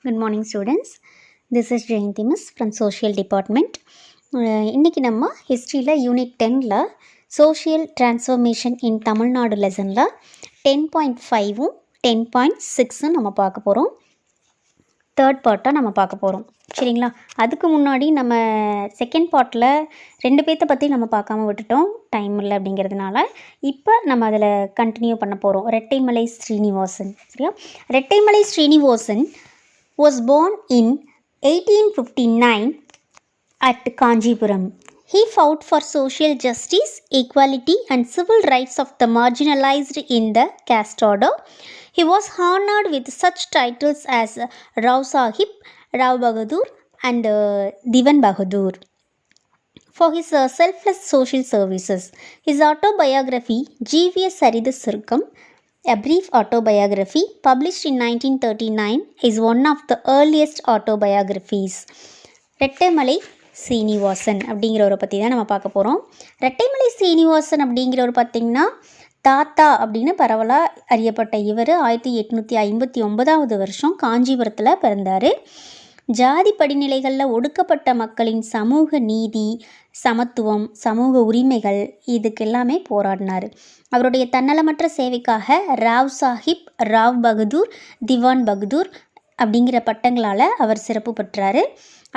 Good morning students. This is Jayanti Miss from Social Department. இன்னைக்கு நம்ம ஹிஸ்ட்ரியில் unit 10ல் சோஷியல் டிரான்ஸ்ஃபர்மேஷன் இன் தமிழ்நாடு லெசனில் 10.5ம் 10.6ம் நம்ம பார்க்க போகிறோம். தேர்ட் பார்ட்டாக நம்ம பார்க்க போகிறோம். சரிங்களா? அதுக்கு முன்னாடி நம்ம செகண்ட் பார்ட்டில் 2 பேர்த்த பற்றி நம்ம பார்க்காம விட்டுட்டோம், டைம் இல்லை அப்படிங்கிறதுனால. இப்போ நம்ம அதில் கண்டினியூ பண்ண போகிறோம். ரெட்டைமலை ஸ்ரீனிவாசன். சரியா? Rettamalai Srinivasan was born in 1859 at Kanjipuram. He fought for social justice, equality and civil rights of the marginalized in the caste order. He was honored with such titles as Rao Sahib, Rao Bahadur and Divan Bahadur for his selfless social services. His autobiography, GVS Sarida Surkam, a brief autobiography published in 1939, is one of the earliest autobiographies. Rettamalai Srinivasan அப்படிங்கிறவரை பற்றி தான் நம்ம பார்க்க போகிறோம். ரெட்டைமலை சீனிவாசன் அப்படிங்கிறவர் பார்த்திங்கன்னா தாத்தா அப்படின்னு பரவலாக அறியப்பட்ட இவர் 1859 வருஷம் காஞ்சிபுரத்தில் பிறந்தார். ஜாதி படிநிலைகளில் ஒடுக்கப்பட்ட மக்களின் சமூக நீதி, சமத்துவம், சமூக உரிமைகள் இதுக்கு எல்லாமே போராடினார். அவருடைய தன்னலமற்ற சேவைக்காக ராவ் சாஹிப், ராவ் பகதூர், திவான் பகதூர் அப்படிங்கிற பட்டங்களால் அவர் சிறப்பு பெற்றார்.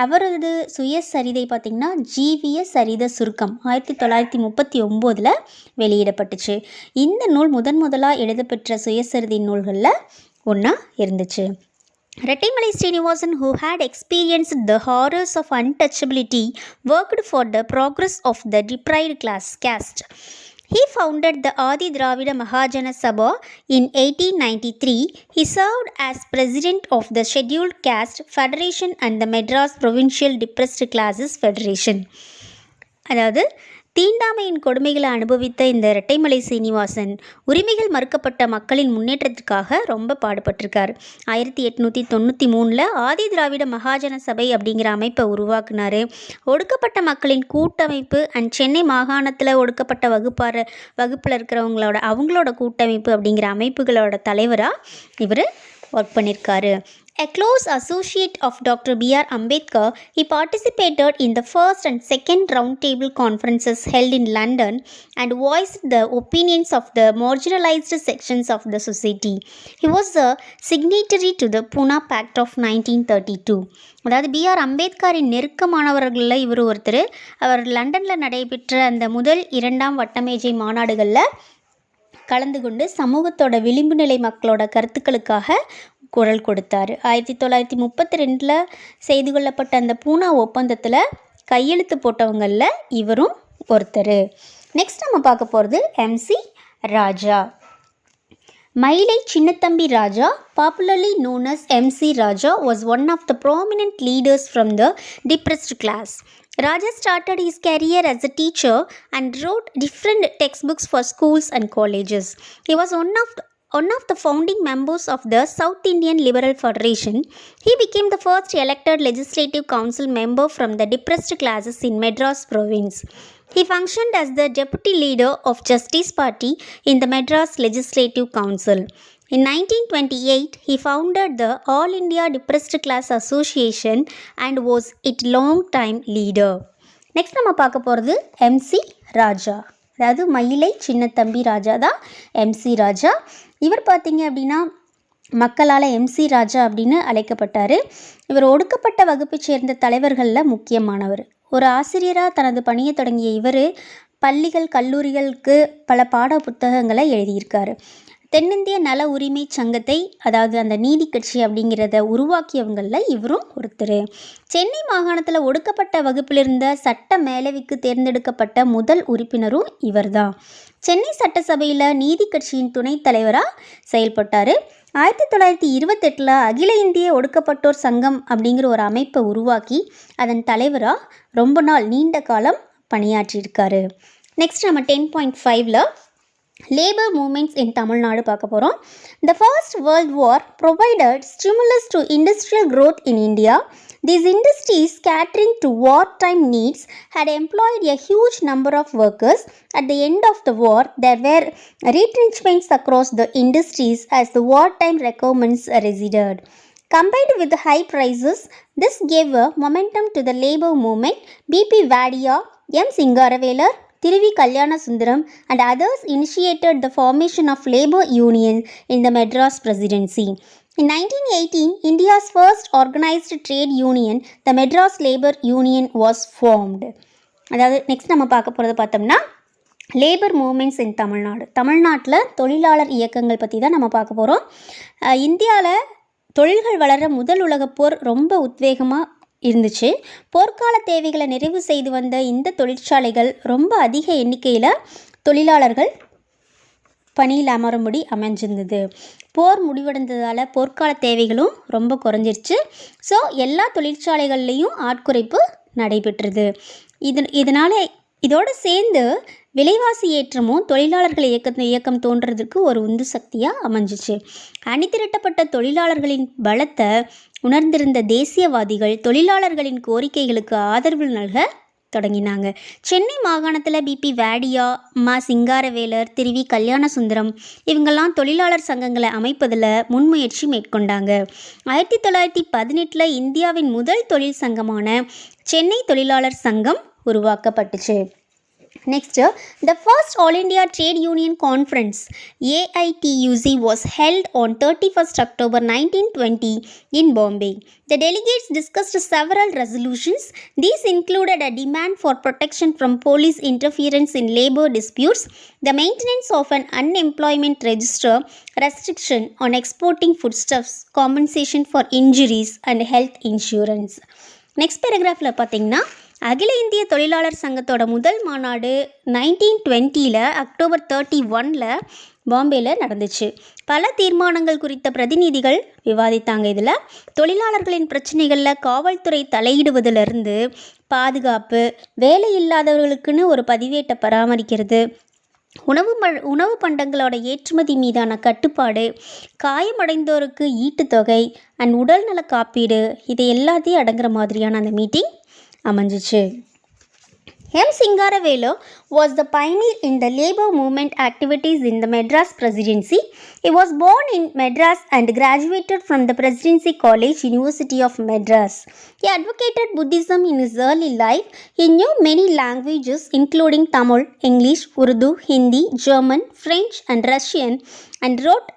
அவரது சுயசரிதை பார்த்திங்கன்னா ஜிவிஎஸ் சரித சுருக்கம் 1939 வெளியிடப்பட்டுச்சு. இந்த நூல் முதலாக எழுதப்பெற்ற சுயசரிதை நூல்களில் ஒன்றா இருந்துச்சு. Rettimalai Srinivasan, who had experienced the horrors of untouchability, worked for the progress of the deprived caste. He founded the Adi Dravida Mahajana Sabha in 1893. He served as president of the Scheduled Caste Federation and the Madras Provincial Depressed Classes Federation. அதாவது தீண்டாமையின் கொடுமைகளை அனுபவித்த இந்த ரெட்டைமலை சீனிவாசன் உரிமைகள் மறுக்கப்பட்ட மக்களின் முன்னேற்றத்திற்காக ரொம்ப பாடுபட்டிருக்கார். 1893 ஆதி திராவிட மகாஜன சபை அப்படிங்கிற அமைப்பை உருவாக்குனார். ஒடுக்கப்பட்ட மக்களின் கூட்டமைப்பு அண்ட் சென்னை மாகாணத்தில் ஒடுக்கப்பட்ட வகுப்பில் அவங்களோட கூட்டமைப்பு அப்படிங்கிற அமைப்புகளோட தலைவராக இவர் ஒர்க் பண்ணியிருக்காரு. A close associate of Dr. B.R. Ambedkar, he participated in the first and second roundtable conferences held in London and voiced the opinions of the marginalized sections of the society. He was a signatory to the Pune Pact of 1932. அதாவது B.R. அம்பேத்கரின் நெருக்கமானவர்களில் இவர் ஒருத்தர். அவர் லண்டனில் நடைபெற்ற அந்த முதல் 2ஆம் வட்டமேஜை மாநாடுகளில் கலந்து கொண்டு சமூகத்தோட விளிம்பு நிலை மக்களோட கருத்துக்களுக்காக குரல் கொடுத்தார். 1932 செய்து கொள்ளப்பட்ட அந்த பூனா ஒப்பந்தத்தில் கையெழுத்து போட்டவங்களில் இவரும் ஒருத்தர். நெக்ஸ்ட் நம்ம பார்க்க போகிறது MC ராஜா. மயிலை சின்னத்தம்பி ராஜா, popularly known as MC Raja, was one of the prominent leaders from the depressed class. Raja started his career as a teacher and wrote different textbooks for schools and colleges. He was one of the founding members of the South Indian Liberal Federation. He became the first elected legislative council member from the depressed classes in Madras province. He functioned as the deputy leader of Justice Party in the Madras Legislative Council. In 1928, he founded the All India Depressed Class Association and was its long-time leader. Next நம்ம பார்க்க போகிறது MC ராஜா. அதாவது மயிலை சின்னத்தம்பி ராஜா தான் MC ராஜா. இவர் பார்த்திங்க அப்படின்னா மக்களால் MC ராஜா அப்படின்னு அழைக்கப்பட்டார். இவர் ஒடுக்கப்பட்ட வகுப்பை சேர்ந்த தலைவர்களில் முக்கியமானவர். ஒரு ஆசிரியராக தனது பணியை தொடங்கிய இவர் பள்ளிகள், கல்லூரிகளுக்கு பல பாட புத்தகங்களை எழுதியிருக்காரு. தென்னிந்திய நல உரிமை சங்கத்தை, அதாவது அந்த நீதி கட்சி அப்படிங்கிறத உருவாக்கியவங்களில் இவரும் ஒருத்தர். சென்னை மாகாணத்தில் ஒடுக்கப்பட்ட வகுப்பிலிருந்த சட்ட மேலவைக்கு தேர்ந்தெடுக்கப்பட்ட முதல் உறுப்பினரும் இவர் தான். சென்னை சட்டசபையில் நீதி கட்சியின் துணைத் தலைவராக செயல்பட்டார். 1928 அகில இந்திய ஒடுக்கப்பட்டோர் சங்கம் அப்படிங்கிற ஒரு அமைப்பை உருவாக்கி அதன் தலைவராக ரொம்ப நாள் நீண்ட காலம் பணியாற்றியிருக்காரு. நெக்ஸ்ட் நம்ம 10.5ல் labor movements in Tamil Nadu பார்க்க போகிறோம். The First World War provided stimulus to industrial growth in India. These industries, catering to wartime needs, had employed a huge number of workers. At the end of the war, there were retrenchments across the industries as the wartime requirements receded. Combined with the high prices, this gave a momentum to the labor movement. B.P. Vadia, M. Singaravelar, Thiruvi Kalyana Sundaram and others initiated the formation of labor unions in the Madras Presidency. In 1918, India's first organized trade union, the Madras Labor Union, was formed. அதாவது next நம்ம பார்க்க போகிறது பார்த்தோம்னா labour moments இன் தமிழ்நாட்டில் தொழிலாளர் இயக்கங்கள் பற்றி தான் நம்ம பார்க்க போகிறோம். இந்தியாவில் தொழில்கள் வளர முதல் உலகப் போர் ரொம்ப உத்வேகமாக இருந்துச்சு. போர்க்கால தேவைகளை நிறைவு செய்து வந்த இந்த தொழிற்சாலைகள் ரொம்ப அதிக எண்ணிக்கையில் தொழிலாளர்கள் பணியில் அமரும்படி அமைஞ்சிருந்தது. போர் முடிவடைந்ததால் போர்க்கால தேவைகளும் ரொம்ப குறைஞ்சிருச்சு. ஸோ எல்லா தொழிற்சாலைகள்லேயும் ஆட்குறைப்பு நடைபெற்றது. இதனால் இதோடு சேர்ந்து விலைவாசி ஏற்றமும் தொழிலாளர்கள் இயக்கம் தோன்றதுக்கு ஒரு உந்து சக்தியாக அமைஞ்சிச்சு. அணிதிரட்டப்பட்ட தொழிலாளர்களின் பலத்தை உணர்ந்திருந்த தேசியவாதிகள் தொழிலாளர்களின் கோரிக்கைகளுக்கு ஆதரவு நல்க தொடங்கினாங்க. சென்னை மாகாணத்தில் B.P. வாடியா, மா. சிங்காரவேலர், திருவி கல்யாண சுந்தரம் இவங்கெல்லாம் தொழிலாளர் சங்கங்களை அமைப்பதில் முன்முயற்சி மேற்கொண்டாங்க. 1918 இந்தியாவின் முதல் தொழில் சங்கமான சென்னை தொழிலாளர் சங்கம் உருவாக்கப்பட்டுச்சு. Next, the first All India Trade Union Conference AITUC was held on 31st October 1920 in Bombay. The delegates discussed several resolutions. These included a demand for protection from police interference in labor disputes, the maintenance of an unemployment register, restriction on exporting foodstuffs, compensation for injuries and health insurance. Next paragraph பார்த்தீங்கன்னா அகில இந்திய தொழிலாளர் சங்கத்தோட முதல் மாநாடு 1920 October 31 பாம்பேயில் நடந்துச்சு. பல தீர்மானங்கள் குறித்த பிரதிநிதிகள் விவாதித்தாங்க. இதில் தொழிலாளர்களின் பிரச்சனைகளில் காவல்துறை தலையிடுவதிலிருந்து பாதுகாப்பு, வேலை இல்லாதவர்களுக்குன்னு ஒரு பதிவேட்டை பராமரிக்கிறது, உணவு பண்டங்களோட ஏற்றுமதி மீதான கட்டுப்பாடு, காயமடைந்தோருக்கு ஈட்டுத்தொகை அண்ட் உடல்நல காப்பீடு, இது எல்லாத்தையும் அடங்குற மாதிரியான அந்த meeting அமைஞ்சிச்சு. M. Singaravelu was the pioneer in the labor movement activities in the Madras Presidency. He was born in Madras and graduated from the Presidency College, University of Madras. He advocated Buddhism in his early life. He knew many languages including Tamil, English, Urdu, Hindi, German, French and Russian and wrote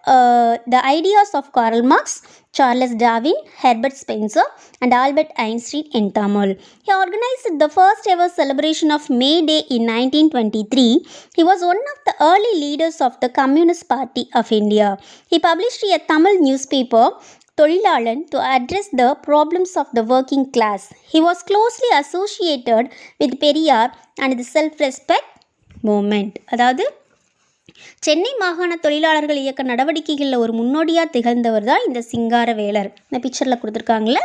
the ideas of Karl Marx, Charles Darwin, Herbert Spencer and Albert Einstein in Tamil. He organized the first ever celebration of May Day in 1923. He was one of the early leaders of the Communist Party of India. He published a Tamil newspaper, Tholilalan, to address the problems of the working class. He was closely associated with Periyar and the self-respect movement. அதாவது சென்னை மாகாண தொழிலாளர்கள் இயக்க நடவடிக்கைகளில் ஒரு முன்னோடியாக திகழ்ந்தவர் தான் இந்த சிங்காரவேலர். இந்த பிக்சரில் கொடுத்துருக்காங்களே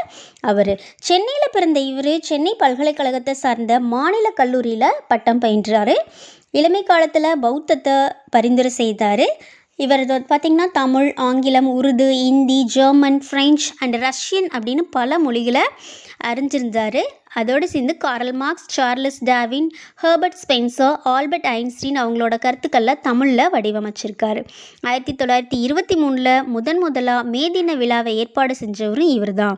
அவர். சென்னையில் பிறந்த இவர் சென்னை பல்கலைக்கழகத்தை சார்ந்த மாநில கல்லூரியில் பட்டம் பயின்றார். இளமை காலத்தில் பௌத்தத்தை பரிந்துரை செய்தார். இவர் பார்த்திங்கன்னா தமிழ், ஆங்கிலம், Urdu, Hindi, German, French and Russian அப்படின்னு பல மொழிகளை அறிஞ்சிருந்தார். அதோடு சேர்ந்து Karl Marx, Charles Darwin, Herbert Spencer, Albert Einstein அவங்களோட கருத்துக்களில் தமிழில் வடிவமைச்சிருக்காரு. 1923 முதலாக மே தின விழாவை ஏற்பாடு செஞ்சவரும் இவர் தான்.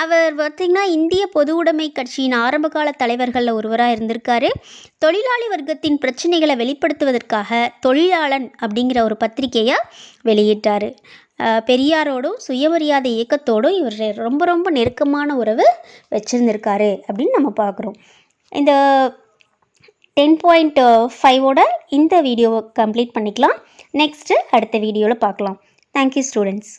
அவர் பார்த்திங்கன்னா இந்திய பொது உடைமை கட்சியின் ஆரம்பகால தலைவர்களில் ஒருவராக இருந்திருக்காரு. தொழிலாளி வர்க்கத்தின் பிரச்சனைகளை வெளிப்படுத்துவதற்காக தொழிலாளன் அப்படிங்கிற ஒரு பத்திரிகையை வெளியிட்டார். பெரியாரோடும் சுயமரியாதை இயக்கத்தோடும் இவர் ரொம்ப நெருக்கமான உறவு வச்சுருந்துருக்காரு அப்படின்னு நம்ம பார்க்குறோம். இந்த 10.5ஓட இந்த வீடியோவை கம்ப்ளீட் பண்ணிக்கலாம். நெக்ஸ்ட்டு அடுத்த வீடியோவில் பார்க்கலாம். Thank you students.